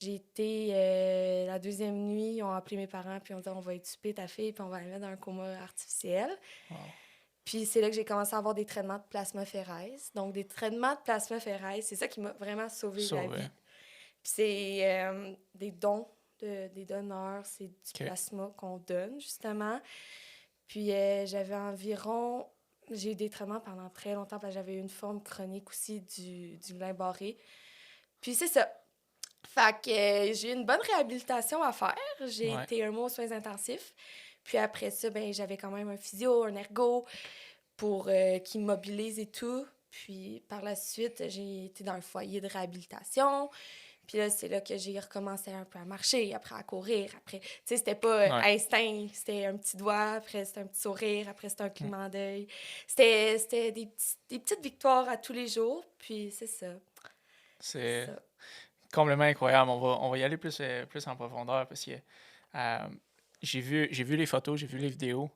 J'ai été la deuxième nuit, ils ont appelé mes parents, puis on dit on va étuper ta fille, puis on va la mettre dans un coma artificiel. Wow. Puis c'est là que j'ai commencé à avoir des traitements de plasmaphéresis. Donc, des traitements de plasmaphéresis, c'est ça qui m'a vraiment sauvé la Sauvé. vie. Puis c'est des dons des donneurs, c'est du OK. plasma qu'on donne, justement. Puis j'avais environ... J'ai eu des traitements pendant très longtemps, parce que j'avais une forme chronique aussi du Guillain-Barré. Puis c'est ça. Fait que j'ai eu une bonne réhabilitation à faire. J'ai Ouais. été un mois aux soins intensifs. Puis après ça, ben, j'avais quand même un physio, un ergo pour qui me mobilise et tout. Puis par la suite, j'ai été dans un foyer de réhabilitation. Puis là, c'est là que j'ai recommencé un peu à marcher, après à courir. Après, tu sais, c'était pas Ouais. instinct. C'était un petit doigt, après c'était un petit sourire, après c'était un Mm. clignement d'œil. C'était des petites victoires à tous les jours. Puis c'est ça. C'est C'est ça. complètement incroyable. On va y aller plus en profondeur parce que euh, j'ai vu les photos, j'ai vu les vidéos.